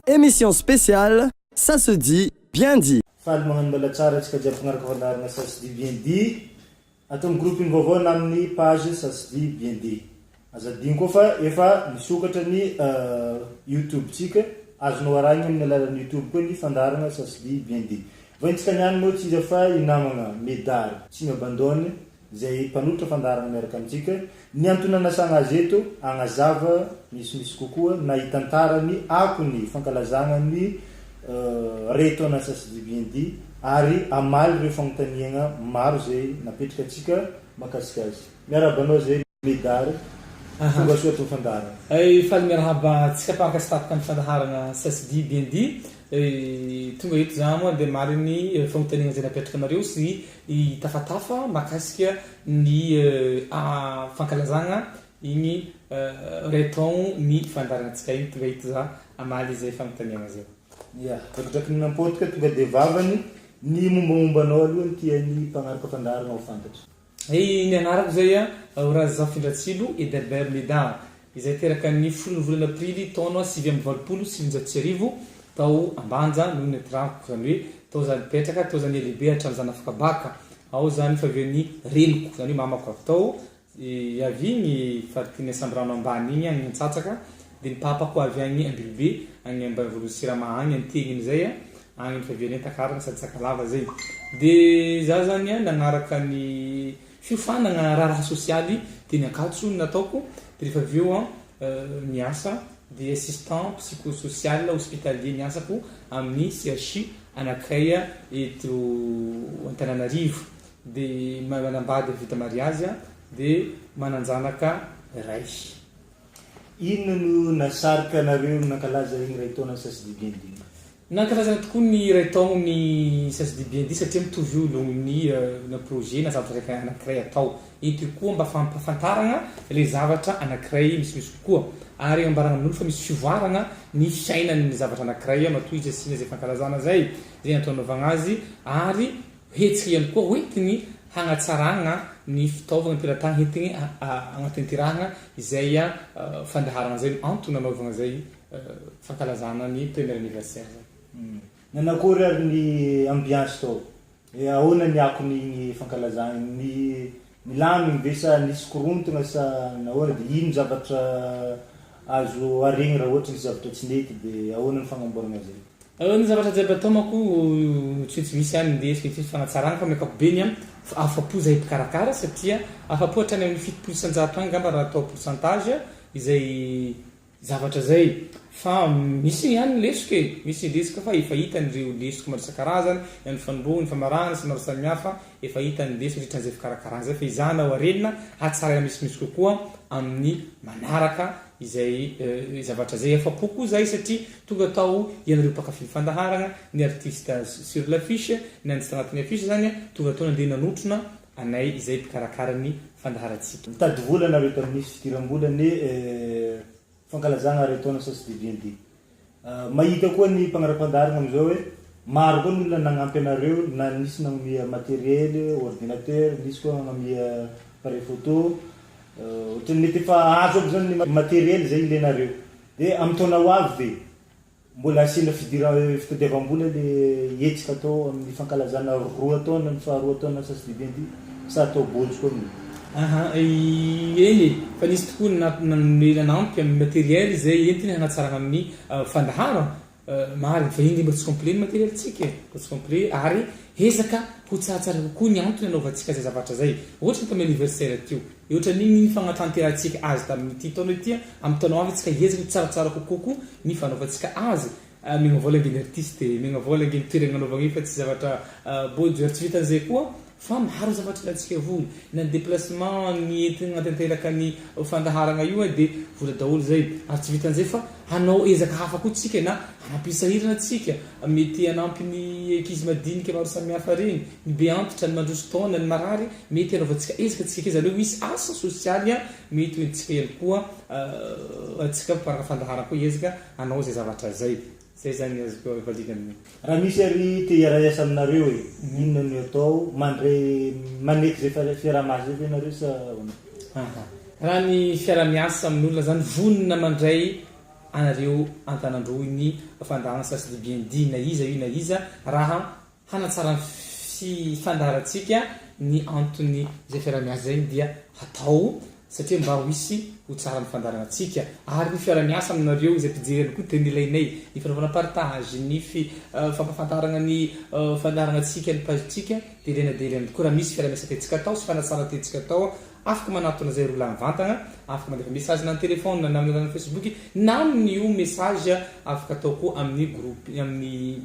Émission spéciale, ça se dit bien dit. Faly magnano mbala tsara antsika jiaby fagnaraka fandaharana ça se dit bien dit atao amin'ny groupe vaovao na amin'ny page ça se dit bien dit. Azadigny koa fa efa misokatra ny YouTube tsika azonao arahigny amin'ny alalan'ny YouTube koa ny fandaharana ça se dit bien dit. Vaintsika niany moa tsy izy fa inamagna médaille tsy mabandone zay mpanotra fandaharana miaraka amintsika ny antony anasagna azy eto agnazava misy kokoa na hitantarany akony fankalazagna ny reto na ça se dit bien dit ary amaly ireo fagnontaniagna maro zay napetraka atsika makasika azy. Miarabanao zay médaille tonga soatra fandaharana. Faly miarahaba atsika pakastapaka ny fandaharana ça se dit bien dit. Tonga eto za moa dia mariny fagnontaniagna zay napetraka anareo sy tafatafa makasika ny fankalazagna igny reton ny fandaharantsika igny. Tonga eto za amaly zay fagnontaniagna zay. Ya, drakidraky ny nampotika tonga dia vavany ny mombamombanao aloha ny tian'ny mpanaraka fandaharana ho fantatra. Ny anarako zay Oraza Findratsilo Edelbert Médard izay teraka ny 10 volana aprily taona 2025 tao Ambanja noho ny trako zany hoe tao zany petraka tao zany lehibe hatrany zany afaka baka ao zany fa avy ny reniko zany hoe mamako avy tao avy ny faritiny Sambrano ambany igny agny Antsatsaka dia ny papako avy agny Ambilobe agny Ambanivolo Sirama agny antegniny zay agny fa avy ny Takarana sady Sakalava zay. Dia za zany nagnaraka ny fiofanagna raha sosialy dia ny akatso nataoko dia rehefa avy eo miasa dia assistant psychosocial hospitalier niasako amin'ny CHU anakay eto Antananarivo dia manambady vita mariage dia mananjanaka ray. Inona no nasarika anareo nankalaza igny ray taona ça se dit bien dit? Nankalazana tokoa ny ray taona ny ça se dit bien dit satria mitovy olo ny na projet na zavatra raiky anankiray atao. Ito koa mba fampafantaragna le zavatra anankiray misimisy kokoa ary ambaragna amin'olo fa misy fivoaragna ny fiainan'ny zavatra anankiray matoy izy asina zay fankalazana zay zay atanaovagna azy ary hetsika ihany koa hoentigny hagnatsaragna ny fitaovagna ampiratagna entigny agnatintirahagna izay fandaharagna zay antony anaovagna zay fankalazana ny premier anniversaire zay. Nanakory ary ny ambiance tao? Ahoana ny akony fankalazana ny milamigny ve sa nisy korontagna sa nahoana dia ino zavatra azo aregny raha ohatra ny zavatra tsy nety dia ahoana ny fagnamboarana zay? Ny zavatra jiaby atao manko tsy misy ihany indesika tsy fagnatsaragna fa amin'ny ankapobeny afapo zay mpikarakara satria afapo hatrany amin'ny 7% agny ngamba raha atao pourcentage izay zavatra zay fa misy ihany lesoka misy lesoka fa efa hitan'ireo lesoka maro isan-karazany ny fandroany famarana sy maro samihafa efa hitany lesoka ritran'izay fikarakarana zay fa izana ao arenina hatsara misimisy kokoa amin'ny manaraka izay zavatra zay efa kokoa zay satria tonga tao ianareo mpakafy fandaharagna ny artiste sur l'affiche ny anjy tagnatin'ny affiche zany tonga tao nandeha nanotrona anay izay mpikarakara ny fandaharantsika. Mitady vola nareo tamin'nisy fidiram-bola ny fankalazagna ray taona ça se dit bien dit. Mahita koa ny mpanara-pandaharagna am'izao hoe maro koa ny olona nagnampy anareo na nisy nagnamia matériel ordinateur nisy koa nagnamia appareil photo ohatrany mety efa azo aby zany ny matériel zay ilenareo dia amin'ny taona ho avy ve mbola asiana fitadiavam-bola le hetsika atao amin'ny fankalazana 2 taona ny faha 2 taona ça se dit bien dit sa atao bonjy koa amin'io? Eny fa nisy tokoa nanampy amin'ny matériel zay entigny hanatsaragna amin'ny fandaharana mariny fa igny mba tsy complet ny matériel tsika mba tsy complet ary ezaka ho tsaratsara kokoa ny antony anaovantsika zay zavatra zay ohatra ny tamin'ny anniversaire teo ohatra n'igny fagnatanterantsika azy tamin'ity taona ity amin'ny taona avy tsika ezaka ho tsaratsara kokoa ny fanaovantsika azy megna vola ange ny artiste megna vola ange ny toerana anaovagna io fa tsy zavatra bonjour tsy vitan'izay koa fa maro zavatra ilatsika vola na ny déplacement ny entigny agnatanteraka ny fandaharagna io dia vola daholo zay ary tsy vitan'izay fa hanao ezaka hafa koa tsika na hanapisahirana tsika mety hanampy ny ekizy madinika maro samihafa regny ny be antitra ny mandroso taona ny marary mety hanaovantsika ezaka tsika izy aleo misy asa sosialy mety hoentsika ihany koa atsika mparaka fandaharana koa ezaka hanao zay zavatra zay zay zany azoko valina amin'ny raha misy ary te hiara-iasa aminareo hoe inona ny atao mandray maneky zay fiaraha-masy zay fe nareo sa raha ny fiara-miasa amin'olona zany vonona mandray anareo antanandroy ny fandarana sasy dibiendy na iza io na iza raha hanatsara fifandarantsika ny antony zay fiara-miasa zay dia hatao satria mba ho isy ho tsara ny fandaranantsika ary ny fiara-miasa aminareo izay mpijereny koa teny ilainay ny fanaovana partage ny fampafantarana ny fandaranantsika ny pazitsika de ilaina tokoa raha misy fiara-miasa tetsika atao sy fanatsara tetsika atao afaka manatona zay rola mivantana afaka mandefa message na telefôna na amin'ny Facebook na amin'io message afaka atao koa amin'ny groupe amin'ny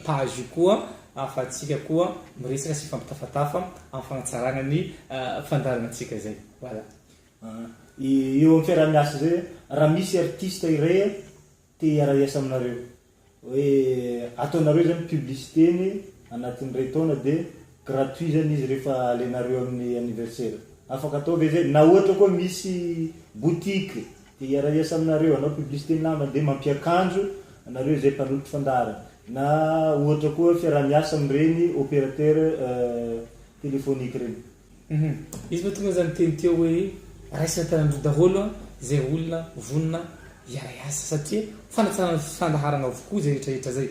page koa afatsika koa miresaka sy fampitafatafa amin'ny fanatsarana ny fandaranantsika zay voilà io amin'ny fiara-miasa zay raha misy artiste iray te hiara-iasa aminareo hoe ataonareo zany publicité-ny anatin'iray taona de gratuit zany izy rehefa alenareo amin'ny anniversaire afaka atao ve zay na ohatra koa misy boutique te hiara-iasa aminareo anao publicité nama de mampiakanjo anareo zay mpanolotry fandarana na ohatra koa fiara-miasa amin'ireny opérateur téléphonique reny izy ma tonga zany teny teo hoe raisina tanandro daholo zay olona vonona hiara-iasa satria fanatsarana fandaharana avokoa zay rehetrarehetra zay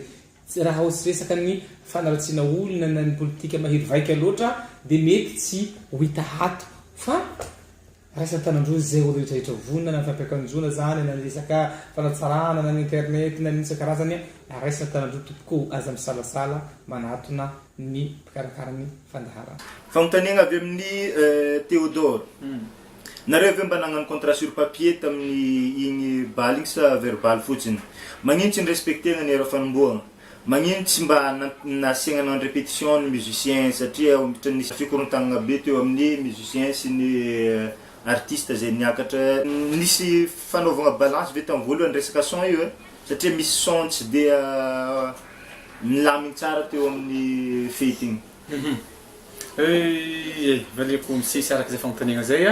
raha ohatsy resaka ny fanaratsiana olona na ny politika mahery vaika loatra de mety tsy ho hita hato fa raisina tanandro zay olo rehetrarehetra vonona na fampiakanjona zany na resaka fanatsarana na ny internet na nisy karazany raisina tanandro tompoko aza misalasala manatona ny mpikarakarany fandaharana fanontaniana avy amin'ny Théodore nareo avy mba nagnano contrat sur papier tamin'ny igny baly igny sa verbal fotsiny magnino tsy nirespectena ny ara-fanomboagna magnino tsy mba nasiagna nanao répétition ny musicien satria nisy fikorontagnana be teo amin'ny musicien sy ny artiste zay niakatra nisy fanaovana balance ve tamin'ny voalohany resaka son io satria misy son tsy de milamigny tsara teo amin'ny fety igny valeko misesy araka zay fanontaniana zay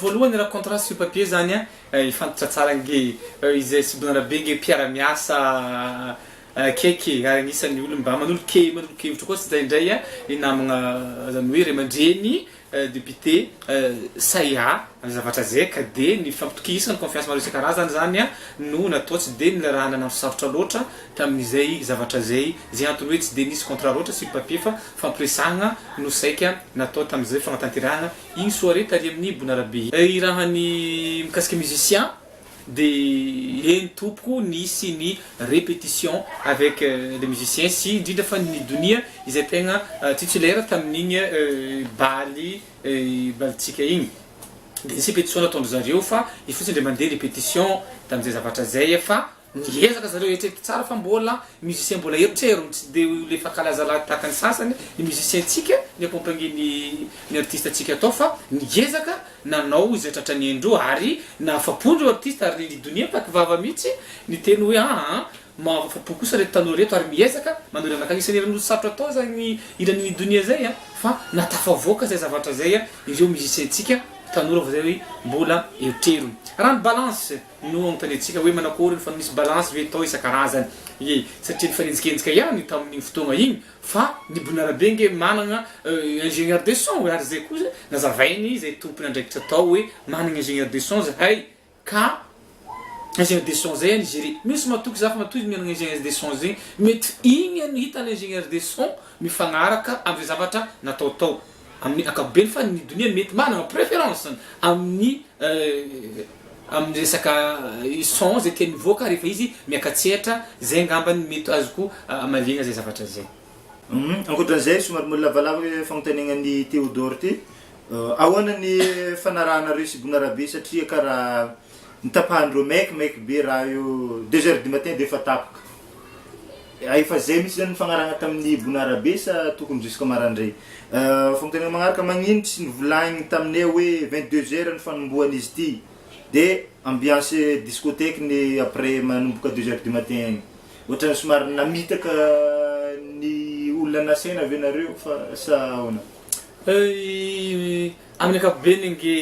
voalohany raha contrat sur papier zany ifantatra tsara nge izay sy bonara be nge mpiara-miasa kaiky agnisan'ny olo mba manolokevitra koa sy zay indray namagna zany hoe ray aman-dreny député saya zavatra zay ka de ny fampitokisana confiance maro isan-karazany zany no natao tsy de ny raha nanano sarotra loatra tamin'izay zavatra zay antony hoe tsy de nisy contrat loatra sur papier fa fampiresahana no saika natao tamin'izay fagnatanterahana igny soirée tary amin'ny Bonarabe i rahany mikasika musicien de eny tompoko nisy ny répétition avec les musiciens sy indrindra fa ny donia izay tegna titulaire tamin'igny balitsika igny de nisy répétition nataondry zareo fa i fotsiny le mandeha répétition tamin'izay zavatra zay fa niezaka zareo etrety tsara fa mbola musicien mbola eritrero tsy de le fakalazala tahaka ny sasany ny musicien tsika ny accompagner ny artiste tsika atao fa niezaka nanao izay tratrany endro ary na afapondro artiste ary ny donia pakivava mihitsy ny teny hoe mafapo kosa reto tanora reto ary miezaka manory anakany isan'irany sarotra atao zany iran'ny donia zay fa natafavoaka zay zavatra zay ireo musicien tsika tanora fa zay hoe mbola eritrerony raha ny balance no agnotanetsika hoe manakory fa misy balance ve atao isan-karazany satria ny fanenjikenjika ihany tamin'igny fotoagna igny fa ny Bonarabe nge managna ingénieur de son ary zay koa nazavainy zay tompony andraikitra atao hoe managna ingénieur de son zahay ka ingénieur de son zay Nigeria misy matoky za fa matoky mianagna ingénieur de son zay mety igny ny hitany ingénieur de son mifagnaraka amin'ny zavatra nataotao amin'ny akabeny fa ny donia mety managna préférence amin'ny resaka son zay tiany mivoaka rehefa izy miakatsehatra zay ngambany mety azoko amaligna zay zavatra zay ankoatran'izay somary mbola lavalava fanontaniana ny Théodore ty ahoana ny fanarahanareo sy Bonarabe satria karaha nitapahandreo maikimaiky be raha io 2h du matin de efa tapaka efa zay misy zany fagnarana tamin'ny Bonarabe sa tokony jusqu'à marandray fanontaniana magnaraka magnino tsy nivolagny taminay hoe 22h ny fanombohan'izy ty de ambiance discothèque ny après manomboka 2h du matin igny ohatrany somary namitaka ny olona nasaina avy nareo fa sa ahoana amin'ny ankapobeny nge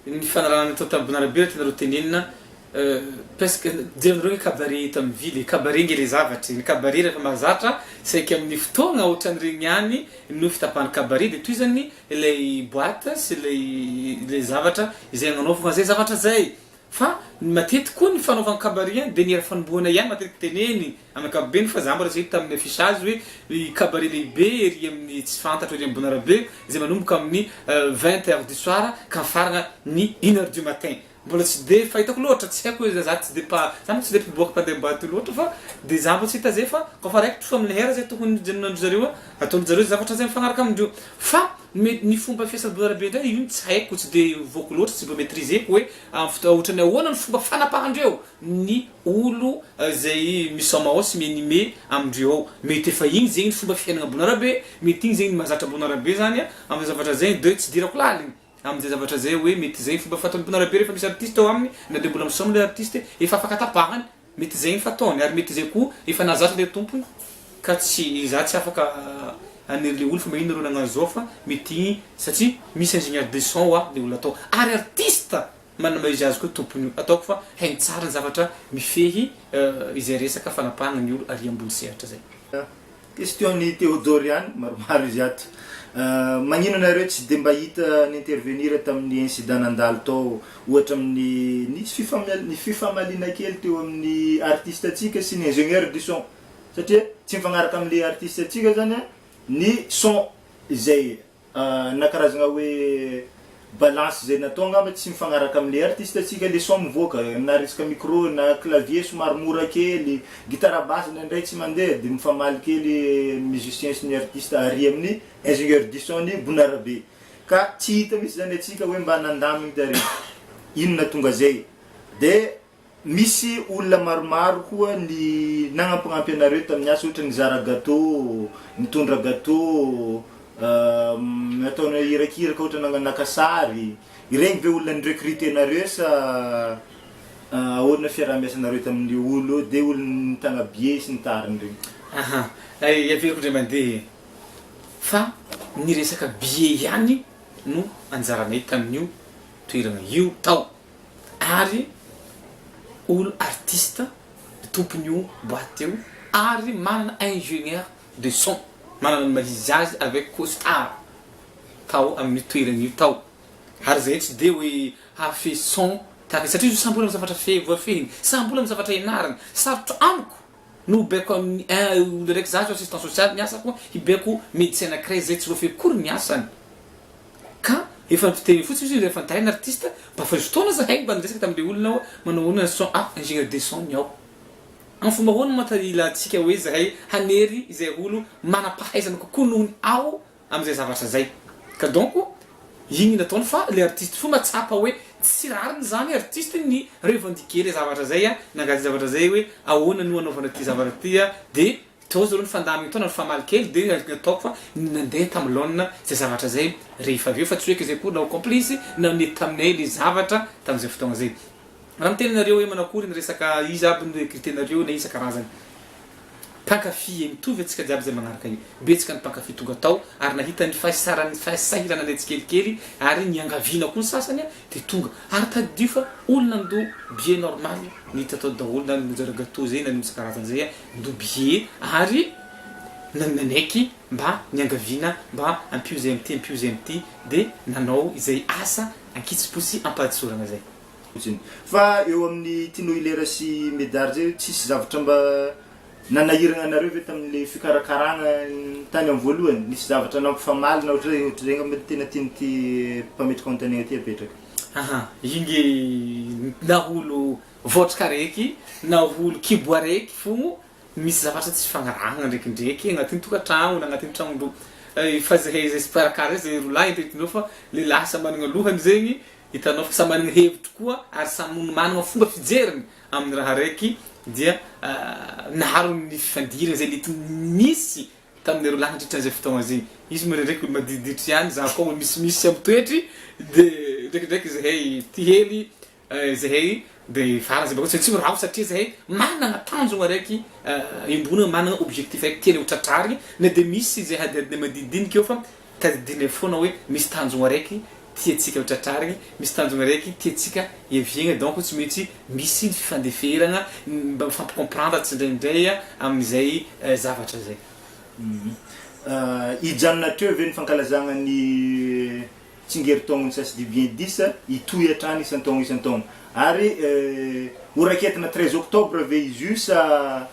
ny fanarahana atao tamin'ny Bonarabe raha tianareo tenenina presque jerenareo cabaret tamin'ny ville cabaret nge le zavatry ny cabaret rehefa mahazatra saiky amin'ny fotoagna ohatran'regny ihany no fitapahana cabaret de toy zany ilay boîte sy le zavatra izay agnanaovana zay zavatra zay fa matetiky koa ny fanaovana cabaret de ny fanombohana ihany matetiky teneny amin'ny ankapobeny fa za mbola zay tamin'ny affichage hoe cabaret lehibe ery amin'ny tsy fantatra ery ambony arabe izay manomboka amin'ny 20h du soir ka faragna ny 1h du matin mbola tsy de fahitako loatra tsy haiko hoe za tsy de pa za tsy de mpiboaka mpandeha mbato loatra fa de za mbola tsy hita zay fa kafa raiky fa amin'ny hera zay tokony janonandro zareo ataondro zareo zavatra zay mifagnaraka amindreo fa ny fomba fiasan'ny bolarabe ndray io tsy haiko tsy de voako loatra tsy mba maîtriseko hoe ohatrany ahoana ny fomba fanapahandreo ny olo zay misoma sy mianime amindreo ao mety efa igny zegny fomba fiainana bolarabe mety igny zegny mahazatra bolarabe zany amin'ny zavatra zay de tsy dirako laligny amin'izay zavatra zay hoe mety zay fomba fataon'ny bolarabe rehefa misy artiste ao aminy na de mbola misoma le artiste efa afaka tapahany mety zay ny fataony ary mety zay koa efa nazatra le tompony ka tsy za tsy afaka anirle olo fa mahino reo nagnano zao fa mety igny satria misy ingénieur de son oa le olo atao ary artiste manana izy azy koa tompony io ataoko fa hainy tsara ny zavatra mifehy izay resaka fanapahana ny olo ary ambony sehatra zay question ny Théodore ihany maromaro izy ato magnino anareo tsy de mba hita nintervenir tamin'ny incident nandalo tao ohatra amin'ny nisy fifamaliana kely teo amin'ny artiste atsika sy ny ingénieur du son satria tsy mifagnaraka amin'le artiste atsika zany ny son izay na karazagna hoe balance zay natao angamba tsy mifagnaraka amin'le artiste atsika le son mivoaka na resaka micro na clavier somary mora kely guitare basse ndraindray tsy mandeha de mifamaly kely musicien sy ny artiste ary amin'ny ingénieur du son ny Bonarabe ka tsy hita misy zany atsika hoe mba nandamigny tary inona tonga zay de misy olona maromaro koa ny nagnampagnampy anareo tamin'ny asa ohatra ny zara gâteau mitondra gâteau ataona irakiraka ohatra nanganaka sary iregny ve olona ny recruter nareo sa ahoana fiaraha-miasanareo tamin'ny olo de olo ny tagna bie sy ny tariny regny averiko ndray mandeha fa ny resaka bie ihany no anjaranay tamin'io toerana io tao ary olo artiste tompon'io boîte io ary manana ingénieur de son manana ny malizy azy avec costard tao amin'ny toerana io tao ary zay tsy de hoe hafe son tahaka satria sambola amin'ny zavatra voafehiny sambola amin'ny zavatra ianarana sarotra amiko no beko amin'ny olo raiky zazy assistant social miasa koa hibeko médecin anankiray zay tsy voafehy kory ny asany ka efa fiteny fotsiny izy rehefa nitaraina artiste mba fa izy fotoana zahay mba niresaka tamin'le olona manao honana son ingénieur de son ny ao amin'ny fomba hoana mahatahila atsika hoe zahay hanery izay olo manampahaizana kokoa noho ny ao amin'izay zavatra zay ka donc igny nataony fa le artiste fo matsapa hoe tsy rariny zany artiste ny revendiquer le zavatra zay nangazy zavatra zay hoe ahoana no anaovana ty zavatra ty de tao zaro ny fandamigny tao na famaly kely de ataoko fa nandeha tamilona zay zavatra zay rehefa aveo fa tsy hoe zay koa nao complice na nety taminay le zavatra tamin'izay fotoagna zay raha mitenanareo hoe manakory ny resaka izy aby ny critenareo na isa karazany mpankafy mitovy atsika jiaby zay magnaraka io betsika ny mpankafy tonga tao ary nahita ny fahasahirana anay tsikelikely ary ny angavina koa ny sasany de tonga ary tadio fa olona ndo bien normal nihita tao daholo na nijara gâteau zay na nisy karazany zay ndo bien ary nanaiky mba niangavina mba ampio zay amty de nanao izay asa ankitsiposy ampahadisorana zay fa eo amin'ny tinoy lera sy médard zay tsisy zavatra mba nanahirana anareo ve tamin'le fikarakarana tany amin'ny voalohany nisy zavatra nampifamaly na ohatra regny mety tena tianyty mpametraka antanegna ty apetraka igny na olo votraka raiky na olo kiboa raiky fogno misy zavatra tsy fanarahana ndraikindraiky agnatin'ny tokantragno na agnatin'ny tragnondro fa zahay zay sy mparakara zay rolahy intetrinao fa le lasa managna lohany zegny hitanao fa sa managna hevitry koa ary samy managna fomba fijeriny amin'ny raha raiky dia naharo ny fifandirana zay lety misy tamin'ny rolahy nandritran'izay fotoagna zegny izy maraindraiky olo madididitry ihany za koa misimisy amy toetry de ndraikindraiky zahay ty hely zahay de farany zay bakô tsy raho satria zahay managna tanjogna raiky imbonana managna objectif raiky tiany ho tratrarigny na de misy zay hadihadina madidiniky eo fa tadidinay foana hoe misy tanjogna raiky tiatsika tratrarigny misy tanjogna raiky tiatsika eviagna donc tsy maintsy misy ny fifandeferagna mba mifampicomprendre tsindraindray amin'izay zavatra zay. Ijanona teo ve ny fankalazagna ny tsingeritaon'ny sasy bien 10 itoy hatrany isan-taogno ary horaketina 13 octobre ve izy io sa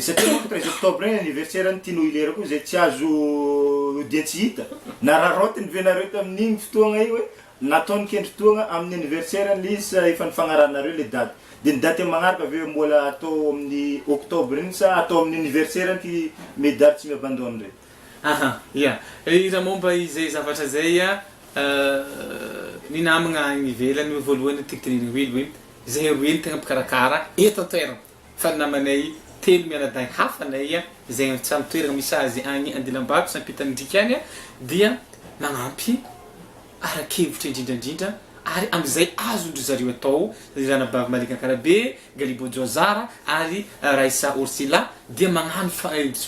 satria monko 13 octobre igny anniversaire ny tianao ilera koa zay tsy azo dia tsy hita na rarotiny ve nareo tamin'igny fotoagna io hoe nataony kendritoagna amin'ny anniversaire ny izy sa efa nifagnarahanareo le daty de ny daty magnaraka aveo mbola atao amin'ny octobre igny sa atao amin'ny anniversaire ny medary tsy miabandone regny. Ya raha momba izay zavatra zay ny namagna agny ivelany voalohany tikitininy hoe zay roeny tegna mpikarakara eto an-toerana fa ny namanay telo mianadahy hafanay zay tsy amin'ny toerana misy azy agny Andilam-Bato Sampitandrika any dia magnampy arakevitra indrindrandrindra ary am'izay azondry zareo atao Ranabavy Malika Karabe, Galibo Jozara ary Raisa Orsila dia magnano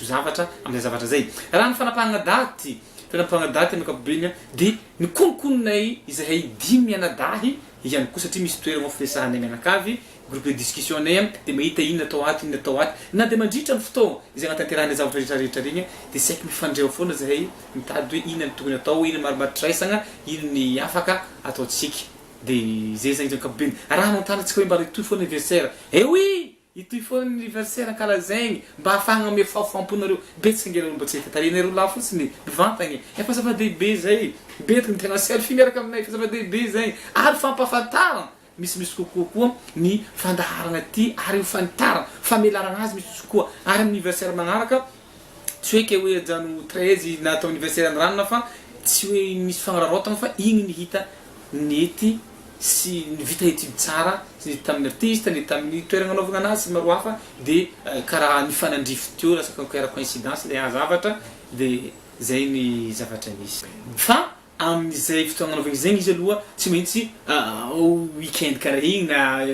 zavatra am'izay zavatra zay. Raha ny fanapahagna daty amin'ny ankapobeny dia ny konkononay izahay 10 mianadahy ihany koa satria misy toerana fiasahanay mianakavy groupe de discussion nay dia mahita inona atao aty na dia mandritra ny fotoagna izay agnatanterahana zavatra rehetra regny dia saika mifandreo foana zahay mitady hoe inona ny tokony atao, inona marimatritraisagna, inona ny afaka ataontsika dia zay zany ankapobeny. Raha manotanatsika hoe mba itoy foana anniversaire oui itoy foana anniversaire kalazaigny mba ahafahagna ame fahafamponareo betsingereo mba tsy tarinareo la fotsiny bivantagny efa zava-dehibe zay betiny tegna selfie miaraka aminay fa zava-dehibe zay ary fampahafantarana misy kokoa ny fandaharagna ty ary fantarana famelarana azy misy koa ary amin'ny anniversaire magnaraka tsy hoe ke hoe jano 13 na atao anniversaire ny ranona fa tsy hoe misy fagnararotagna fa igny ny hita nety sy ny vita étude tsara sy tamin'ny artiste ny tamin'ny toerana anaovagna anazy sy maro hafa dia karaha ny fanandrify teo lasa karaha coïncidence le zavatra dia zay ny zavatra nisy fa amin'izay fotoagna anaovagna zegny izy aloha tsy maintsy weekend karaha igny na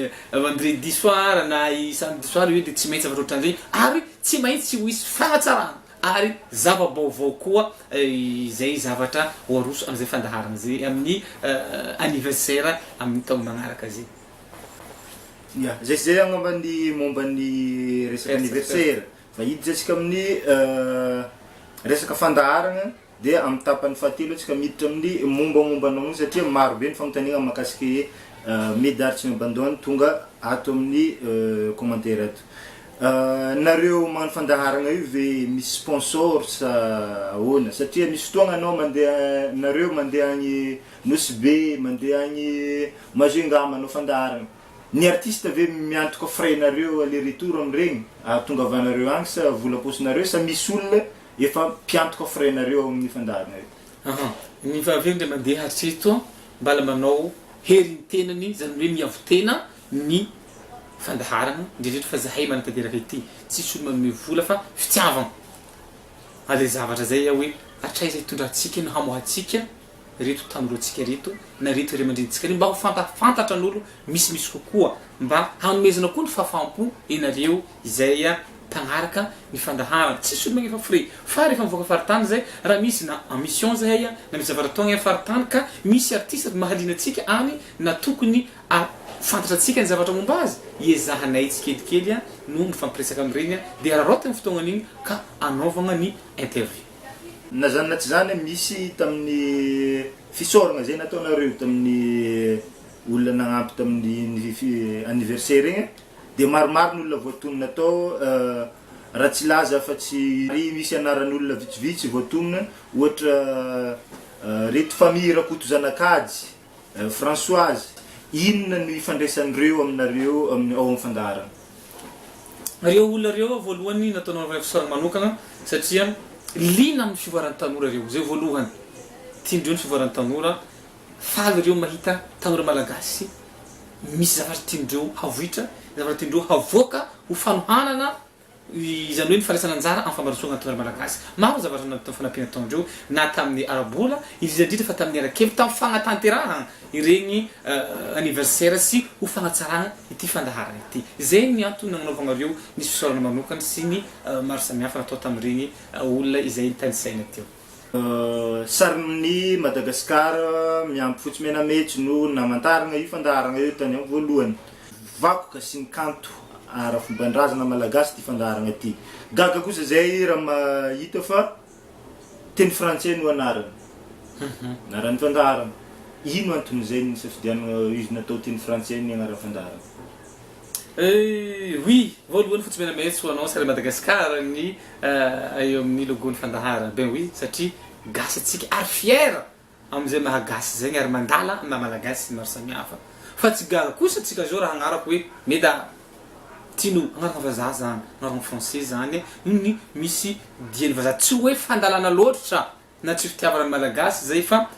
vendredi soir na samedi soir io dia tsy maintsy zavatra ohatran'izay ary tsy maintsy ho isy fagnatsarana ary zava-baovao koa izay zavatra hoaroso amin'izay fandaharana zay amin'ny anniversaire amin'ny taona magnaraka zay. Ya, zay agnamba ny momba ny resaka anniversaire fa hiditra antsika amin'ny resaka fandaharana dia amin'ny tapany fahatelo antsika miditra amin'ny mombamombanao satria maro be ny fanontaniana mahakasiky medary tsy miabandone tonga ato amin'ny commentaire ato. Nareo magnano fandaharagna io ve misy sponsor sa ahoana satria misy fotoagna anao mandeha nareo mandeha agny Nosy-Be mandeha agny Majunga manao fandaharagna ny artiste ve miantoka frais nareo aller retour amin'iregny tonga avanareo agny sa vola posinareo sa misy olona efa mpiantoka frais nareo amin'ny fandaharagna io. Ny vaveny mandeha hatreto mbala manao hery ny tenany zany hoe miavotena ny fandaharagna indrindra fa zahay manatateraka ity tsisy olo manome vola fa fitiavagna ale zavatra zay hoe atraiza hitondrantsika no hamohatsika reto tanoroantsika reto na reto ire mandrinitsika mba ho fantafantatra n'olo misy kokoa mba hanomezana koa ny fahafampo enareo izay mpagnaraka ny fandaharagna tsisy olo magnefa frais fa rehefa mivoaka faritany zay raha misy na émission zahay na misy zavatra ataogna faritany ka misy artiste mahaliana atsika any na tokony fantatra atsika ny zavatra momba azy iezahanay tsikelikely no mifampiresaka amin'iregny dia rarotany fotoagnan'igny ka anaovagna ny interview. Na zany na tsy zany misy tamin'ny fisoragna zay nataonareo tamin'ny olona nagnampy tamin'ny anniversaire igny dia maromaro ny olona voatonona atao raha tsy laza fa tsy misy anaran'olona vitsivitsy voatonona ohatra reto famille Rakoto Zanakajy Françoise inona no ifandraisan'ireo aminareo amin'ny ao amin'ny fandaharagna. Reo olona reo voalohany nataonao fisoragna manokagna satria lina amin'ny fivoaran'ny tanora reo zay voalohany tiandreo ny fivoaran'ny tanora faly reo mahita tanora malagasy misy zavatra tiandreo havoitra zavatra tiandreo havoaka ho fanohanana izany hoe ny faraisana anjara amin'ny famarasoana tanora malagasy maro zavatra natao fanampiana taondreo na tamin'ny arabola izy indrindra fa tamin'ny arakevy tamin'ny fagnatanterahana iregny anniversaire sy ho fagnatsarana ity fandaharana ity zay ny antony nagnaovanareo nisy fisorana manokana sy ny maro samihafa natao tamin'iregny olona izay tanisaina teo. Sarin'ny Madagasikara miampy fotsy menametsy no namantarana io fandaharana io tany amin'ny voalohany. Vakoka sy ny kanto ara-fomban-drazana malagasy ty fandaharana ty. Gaga kosa zay raha mahita fa teny frantsay no anarany. Anaran'ny fandaharana. Ino anton'izay ny safidianana izy natao teny frantsay ny anaran'ny fandaharana? Oui, voalohany fotsy menametsy ho anao sary Madagasikara ny eo amin'ny logon'ny fandaharana. Ben oui, satria gasy atsika ary fier am'izay mahagasy zegny ary mandala na malagasy maro samihafa. Fa tsy gaga kosa atsika zao raha agnarako hoe meda tino agnaraka vazaha zany, agnaraka français zany ny misy dieny vazaha tsy hoe fandalana loatra na tsy fitiavana malagasy zay fa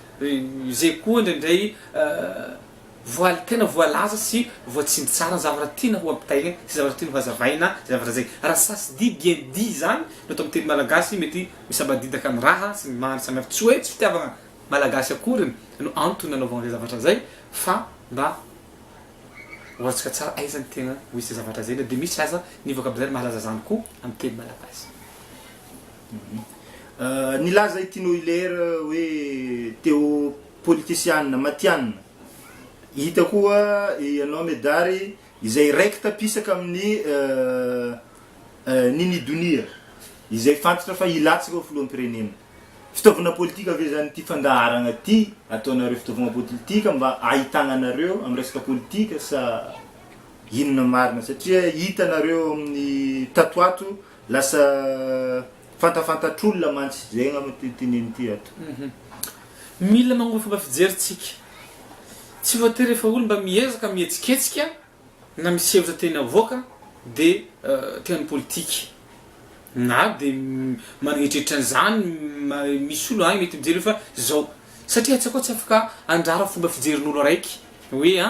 zay koa ndraindray tena voalaza sy voatsiny tsara zavatra tiana ho ampitaigna sy zavatra tiana ho hazavaina zavatra zay raha sasy di bien di zany no atao amin'ny teny malagasy mety misabadidaka amin'ny raha sy maro samihafa tsy hoe tsy fitiavana malagasy akory no antony nanaovana zay zavatra zay fa mba ohatsika tsara aizany tena ho isy zavatra zay de misy aza ny vocabulaire mahalaza zany koa amin'ny teny malagasy. Nilaza itianao ilera hoe teo politicianina matianina. Hita koa ianao medary izay raiky tapisaka amin'ny ninidonia izay fantatra fa ilatsika ho filoham-pirenena. Fitaovana politika ave zany ty fandaharana ty ataonareo fitaovana politika mba ahitana anareo amin'ny resaka politika sa inona marina satria hitanareo amin'ny tatoato lasa fantafantatr'olona mantsy zay gn'amitininy ty ato. Mila magnova fomba fijeritsika. Tsy voatery rehefa olo mba miezaka mihetsiketsika na misevatra tena avoaka de tena politika na de managnitritra an'izany misy olo agny mety mijery fa zao satria tsy akoa tsy afaka andrara fomba fijerin'olo araiky hoe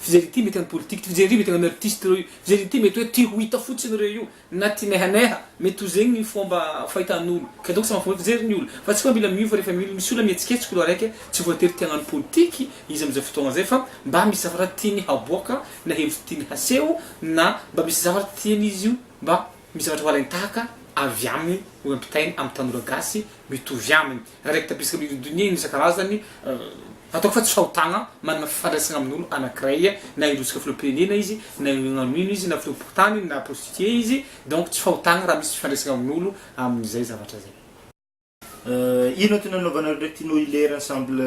fijery ty mety amin'ny politika, fijery mety amin'ny artiste reo io, fijery ty mety hoe ty ho hita fotsiny reo io na ty nehaneha mety ho zegny ny fomba fahitan'olo ka donc sama fomba fijerin'ny olo fa tsy koa mila miova rehefa misy olo mihetsiketsika olo araiky tsy voatery ty hagnano politiky izy am'izay fotoagna zay fa mba misy zavatra tiany haboaka na hevitry tiany haseho na mba misy zavatra tiany izy io mba misy zavatra ho alain-tahaka avy aminy ho ampitainy amin'ny tanora gasy mitovy aminy raiky tapisaka amin'ny donia iny isan-karazany ataoko fa tsy fahotagna manana fifandraisana amin'olo anankiray na irosika filoham-pirenena izy na gnano ino izy na filoham-pokotany na prostitué izy donc tsy fahotagna raha misy fifandraisana amin'olo amin'izay zavatra zay. Ino tena nanaovanareo ndraiky tianao ilera ensemble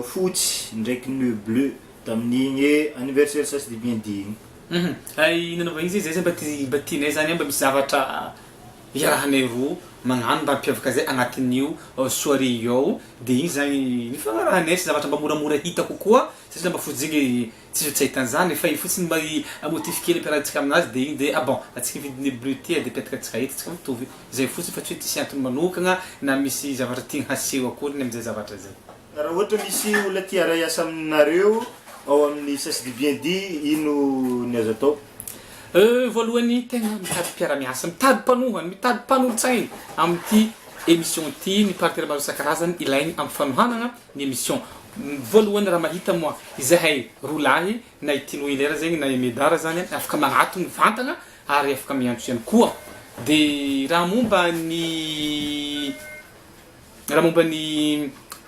fotsy ndraiky nœud bleu tamin'igny anniversaire sasy de bien dit igny. Nanova igny zay mba tianay zany mba misy zavatra iarahanay roa magnano mba ampiavaka zay agnatin'io soirée io de igny zany nifagnarahanay sy zavatra mba moramora hita kokoa satria mba fotsy zegny tsy ahitan'izany fa fotsiny mba motif kely ampiarahantsika aminazy de igny de bon atsika vidiny bleu ty de apetaka atsika eto tsika mitovy zay fotsiny fa tsy hoe tsisy antony manokagna na misy zavatra tiany haseho akory am'izay zavatra zay. Raha ohatra misy olona tia raha iasa aminareo ao amin'ny sasy de bien dit ino ny azo atao? Voalohany tegna mitady mpiara-miasa, mitady mpanohany, mitady mpanolo-tsainy amin'ity émission ty ny partenaire maro isan-karazany ilainy amin'ny fanohanana ny émission. Voalohany raha mahita moa izahay roalahy na itianao ilera zegny na medara zany afaka magnatony vantana ary afaka miantso ihany koa. De raha momba ny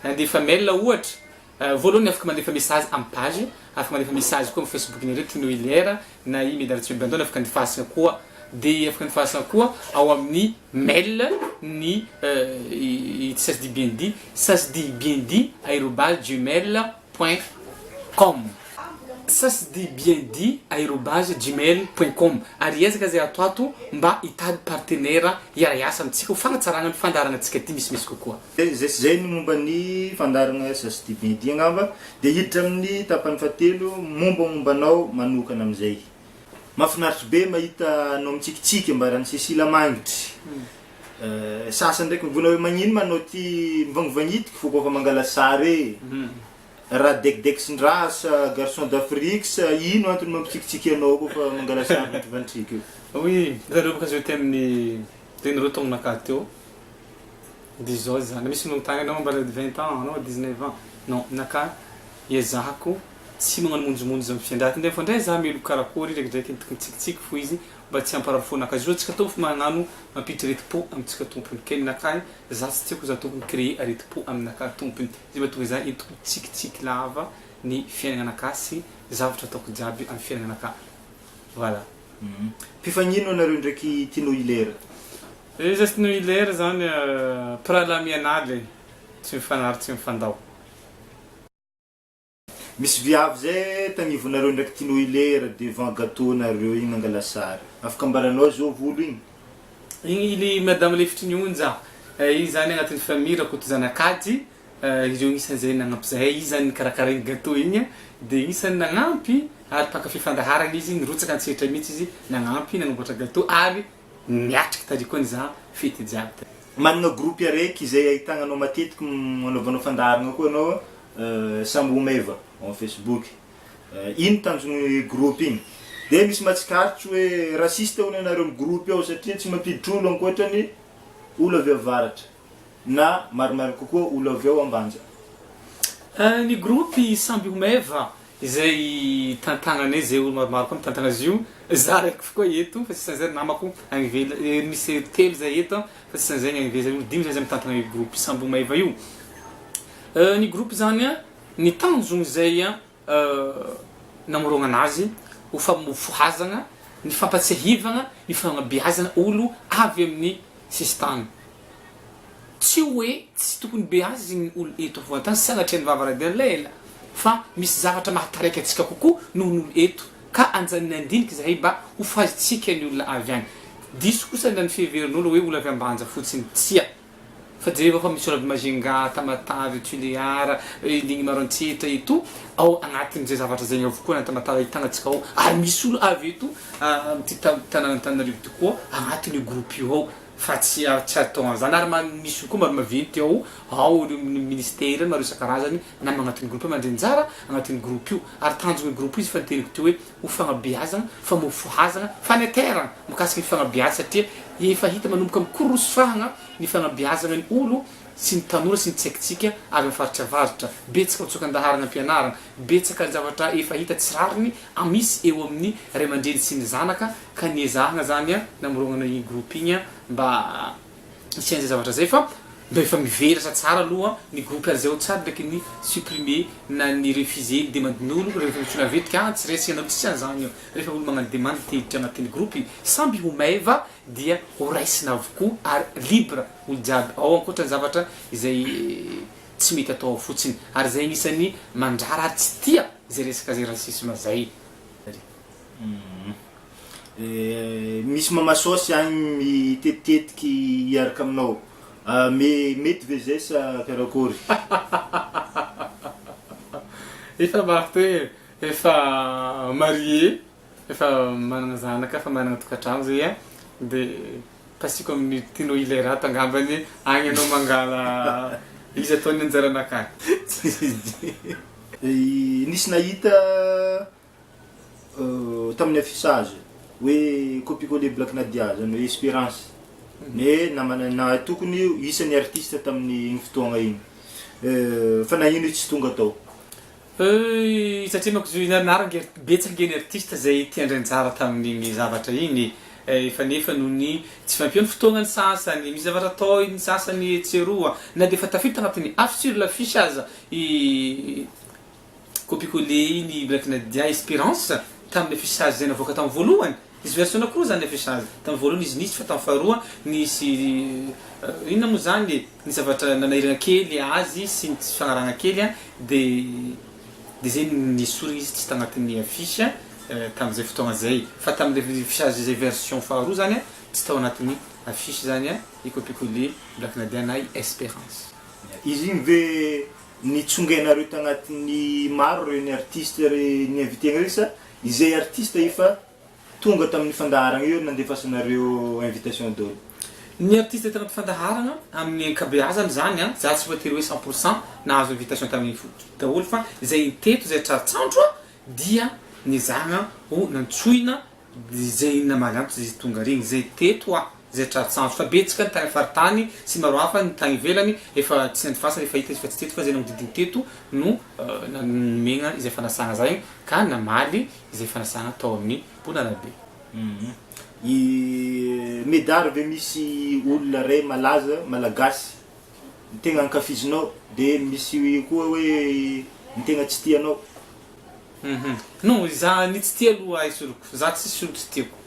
andefa mail ohatra voalohany afaka mandefa message amin'ny page, afaka mandefa message koa amin'ny Facebook nareo tianao ilera na i medara tsy bandona afaka andefasana koa de afaka andefasana koa ao amin'ny mail ny sasy di bien dit @gmail.com sasydibiendi@gmail.com ary ezaka zay ato ato mba hitady partenaire iara-iasa amitsika ho fagnatsarana ny fandarana antsika ty misimisy kokoa. Zay ny momba ny fandarana sasy di bien dit angamba de hiditra amin'ny tapany fahatelo mombamombanao manokana am'izay. Mahafinaritra be mahita anao mitsikitsiky mbarany Cécile Mangitry. Sasany ndraiky mivona hoe magnino manao ty mivangovanitiky fo koa fa mangala sary raha dekidekisin-draha sa garçon d'Afrique sa ino antony mampitsikitsiky anao koa fa mangala sary mivantriky io? Oui, zareo baka zao tamin'ny tenireo taonaka teo 10 ans zany misy nontany anao mbala 20 ans anao 19 ans non naka iezahako tsy magnano monjomonjo amin'ny fiandraty ndray fa ndray za melo karakory ndraikindraiky mitsikitsiky fo izy mba tsy hamparafonaka azy tsika tompo magnano mampiditra retim-po amintsika tompony kelinakay za tsy tiako za tompony créer retim-po aminaka tompony zay mahatonga za entiko tsikitsiky lava ny fiaignananaka sy zavatra ataoko jiaby amin'ny fiaignananaka voilà. Mpifagnino anareo ndraiky tianao hilera? Izy tsy no hilera zany paralamianaly tsy mifanary tsy mifandao. Misy viavy zay tagnivonareo ndraiky tianao hilera devant gâteau nareo igny mangala sary. Afaka ambaranao zao volo igny? Igny ili madame lefitry ny onja. Izy zany agnatin'ny famille rakoto zanakady, izy io isan'izay nagnampy zahay, izy zany karakara igny gâteau igny dia isan'ny nagnampy ary mpakafy fandaharana izy nirotsaka antsetra mihitsy izy nagnampy nagnamboatra gâteau ary niatriky tarikony za fety jiaby. Manana groupe araiky izay ahitananao matetiky manaovanao fandaharana koa anao Sambo Meva en Facebook. Ino tanjony groupe igny? Dia misy matsikaritry hoe rasiste hono anareo amin'ny groupe ao satria tsy mampiditra olo ankoatrany olo avy avaratra na maromaro kokoa olo avy ao ambanja. Ny groupe Sambo Meva izay tantagnanay zay olo maromaro koa mitantagna azy io, za raiky fokoa eto fa tsy san'izay namako agny ivelany misy telo zay eto fa tsy san'izay agny ivelany olo dimy zay mitantagna io groupe Sambo Meva io. Ny groupe zany ny tanjony zay namorogna anazy ho famofohazagna, ny fampatsihivagna, ny fagnabeazana olo avy amin'ny sistany. Tsy hoe tsy tokony be azy ny olo eto avoantany sagnatria ny vavaradiny lela fa misy zavatra mahataraiky atsika kokoa noho ny olo eto ka anjanony andiniky zahay mba ho fazitsika ny olona avy any. Diso kosa ny fiheverin'olo hoe olo avy ambanja fotsiny tsia fa jereo fa misy olo avy Majunga, Tamatave, Tuléar, ligny Maroantsetra eto ao agnatin'izay zavatra zegny avokoa na Tamatave ahitagnantsika ao ary misy olo avy eto amin'ity tanàn'Antananarivo ty koa agnatin'io groupe io ao fa tsy atao zany ary misy koa maro maventy ao ministère maro isan-karazany na agnatin'ny groupe mandrenjara agnatin'ny groupe io ary tanjon'ny groupe izy fanteniko teo hoe ho fagnabeazana, famofohazana, faneterana mikasiky ny fagnabeazana satria efa hita manomboka mikorosofahagna ny fagnabeazana ny olo sy ny tanora sy ny tsaikitsika avy amin'ny faritra avaratra. Betsaka mitsokan-daharana ampianarana, betsaka ny zavatra efa hita tsy rariny amisy eo amin'ny ray aman-dreny sy ny zanaka ka niezahagna zany namorogna iny groupe igny mba tsy an'izay zavatra zay fa mba efa mivelatra tsara aloha ny groupe ary zay ao tsara ndraiky ny supprimer na ny refuser ny demandin'olo rehefa misy olo avetika tsy resaka anao tsy an'izany io rehefa olo magnano demande teditra agnatin'ny groupe Sambo Meva dia ho raisina avokoa ary libre olo jiaby ao ankoatra ny zavatra izay tsy mety atao fotsiny ary zay agnisan'ny mandrara ary tsy tia zay resaka zay rasisme zay. Misy mamasôsy agny mitetitetiky hiaraka aminao. Mety ve zay sa karakory? Efa marité, efa marié, efa manana zanaka, efa manana tokantrano zay dia pasiko amin'ny tianao hilera tangambany agny anao mangala izy ataony anjaranakany. Nisy nahita tamin'ny affichage hoe copier-coller Black Nadia zany hoe Espérance na tokony isan'ny artiste tamin'ny fotoagna igny fa nagnino tsy tonga tao? Satria manko izy naranga betsaka geny artiste zay tia andrenjara tamin'igny zavatra igny efa nefa noho ny tsy fampio ny fotoagnany sasany misy zavatra atao ny sasany tseroa na dia efa tafita agnatin'ny sur l'affiche aza copier-coller ny Black Nadia Espérance tamin'ny affichage zay navoaka tamin'ny voalohany. Izy version anakoroa zany affichage tamin'ny voalohany izy nisy fa tamin'ny faharoa nisy inona moa zany ny zavatra nanahirana kely azy sy ny tsy fagnarana kely dia zay nisy izy tsy tagnatin'ny affiche tamin'izay fotoagna zay fa tamin'ilay affichage zay version faharoa zany tsy tao anatin'ny affiche zany i copier-coller Black Nadia na Espérance. Izy igny ve nitsongainareo tagnatin'ny maro reo ny artiste ny invité regny sa izay artiste efa tonga tamin'ny fandaharagna io nandefasanareo invitation dolo? Ny artiste tagnaty fandaharagna amin'ny ankabeazany zany za tsy voatery hoe 100% nahazo invitation tamin'ny daholo fa izay teto zay traritsaondro dia nizahagna ho nantsoina zay namaly antso zay tonga regny zay teto zay traritsaondro fa betsaka ny tany faritany sy maro hafa ny tany ivelany efa tsy nandifasana efa hita izy fa tsy teto fa zay nagnodidiny teto no nomegna izay fanasagna zay ka namaly izay fanasagna tao amin'ny Bonarabe. I medary ve misy olona ray malaza malagasy ny tegna ankafizinao de misy koa hoe ny tegna tsy tianao. Non, za ny tsy tia aloha isoroko, za tsisy olo tsy tiako.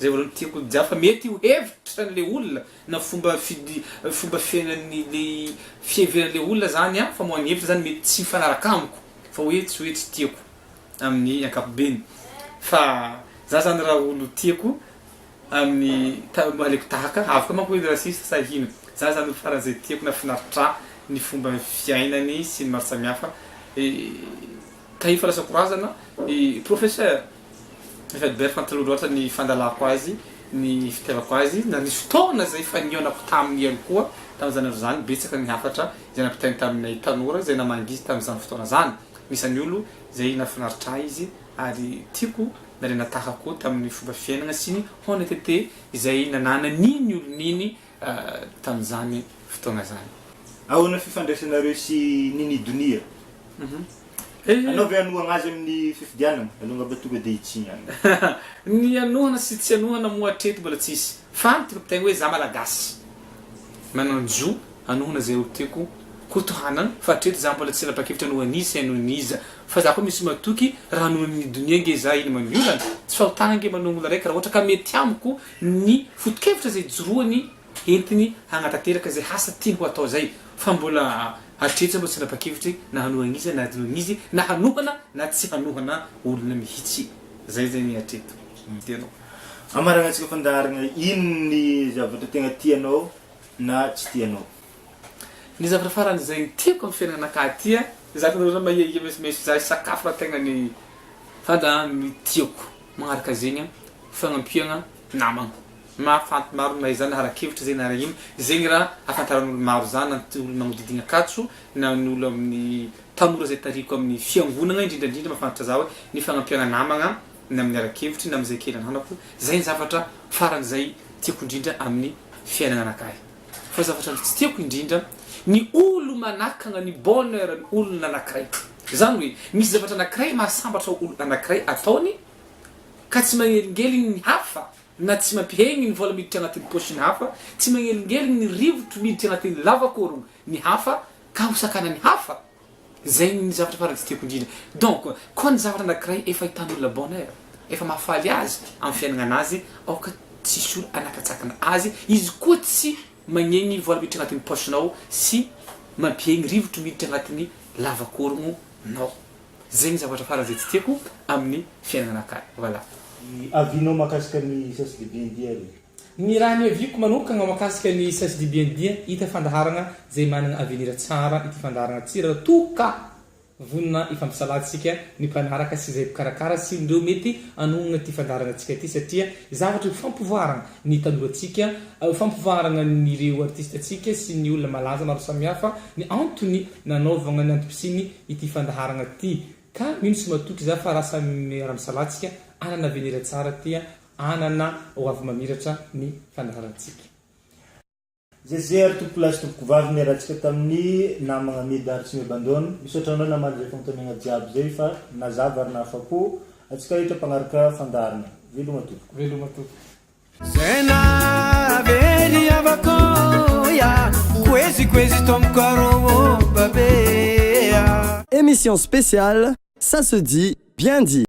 Zay voalohany tiako dia fa mety ho hevitra n'le olona na fomba fiainan'ny le fiheveran'le olona zany fa moa hevitra zany mety tsy mifanaraka amiko fa hoe tsy tiako amin'ny ankapobeny. Fa za zany raha olo tiako amin'ny aleko tahaka afaka manko hoe rasista sa hino. Za zany faran'izay tiako na finaritra ny fomba fiainany sy ny maro samihafa. Tahi farasa korazana professeur efa ber fantalo loatra ny fandalako azy ny fitiavako azy na nisy fotoana zay fa nionako taminy ihany koa tamin'izany andro zany betsaka ny hafatra zay nampitainy taminay tanora zay namangizy tamin'izany fotoana zany. Misy ny olo zay nafinaritra izy ary tiako na natahako tamin'ny fomba fiainana sy ny honnêteté izay nanana niny olo niny tamin'izany fotoana zany. Ahoana fifandraisanareo sy niny donia? Anao ve anohana azy amin'ny fifidianana? Alonga ba tonga de itsiny any. Ny anohana sy tsy anohana moa hatreto mbola tsisy. Fa tiako pitaigny hoe za malagasy. Mananjo anohana zay tiako kotohanana fa hatreto za mbola tsy napakevitra anohan'izy sy anohan'iza. Fa za koa misy matoky raha anohan'ny donia nge za iny mamiolana. Tsy fahotana nge manohana raiky raha ohatra ka mety amiko ny foto-kevitra zay joroany entiny hagnatanteraka zay asa tiako atao zay. Fa mbola hatreto mbola tsy napakevitry na hanohan'izy na anohan'izy na hanohana na tsy hanohana olona mihitsy. Zay zay ny hatreto. Tianao. Amarana antsika fandaharana ino ny zavatra tegna tianao na tsy tianao? Ny zavatra farany zay tiako amin'ny fiainanakahy za tanora mahia mesy za sakafo raha tegna ny fanda tiako magnaraka zegny fagnampiana namagna. Mahafanty maro mahay zany harakevitra zay na raha ino zegny raha afantaran'olo maro zany na olo magnodidina akatso na ny olo amin'ny tanora zay tariko amin'ny fiangonana indrindrandrindra mahafantatra za hoe ny fagnampiana namagna na amin'ny harakevitry na amin'izay kely ananako zay ny zavatra farany zay tiako indrindra amin'ny fiainana anakahy. Fa zavatra tsy tiako indrindra ny olo manakana ny bonheur ny olona anankiray. Zany hoe misy zavatra anankiray mahasambatra olo anankiray ataony ka tsy magnelingeliny ny hafa na tsy mampihegny ny vola miditra agnatin'ny poche-ny hafa, tsy magnelingeliny ny rivotro miditra agnatin'ny lavakorogno ny hafa ka hosakana ny hafa. Zay ny zavatra farany tsy tiako indrindra. Donc koa ny zavatra anankiray efa hitan'olona bonheur, efa mahafaly azy amin'ny fiainana anazy, aoka tsisy olo anakatsakana azy, izy koa tsy magnegny vola miditra agnatin'ny poche-nao sy mampihegny rivotro miditra agnatin'ny lavakorogno nao. Zay ny zavatra farany zay tsy tiako amin'ny fiainana anakahy. Voilà. Avinao makasika ny sasy dibendia ary? Ny raha ny aviko manokana makasika ny sasy dibendia hita fandaharana zay manana avenir tsara ity fandaharana ty raha toka vonona ifampisalatsika ny mpanaraka sy zay mpikarakara sy ndreo mety anohana ty fandaharana atsika ty satria zavatra fampivoarana ny tanoratsika, fampivoarana nyreo artiste atsika sy ny olona malaza maro samihafa ny antony nanaovana ny antom-pisiny ity fandaharana ty. Ka mino sy matoky za fa rasa miara-misalatsika anana avenir tsara tia, anana ho avy mamiratra ny fandaharantsika. Zay ary tompoko lasy tompoko vavy miarahantsika tamin'ny namagna medary tsy miabandona. Misaotra anao namaly zay fanontaniana jiaby zay fa nazava ary nahafa-po. Atsika hitra mpanaraka fandaharana. Veloma tompoko. Veloma tompoko. Sena veri avakoya kwezi tomkaro babea. Émission spéciale, ça se dit bien dit.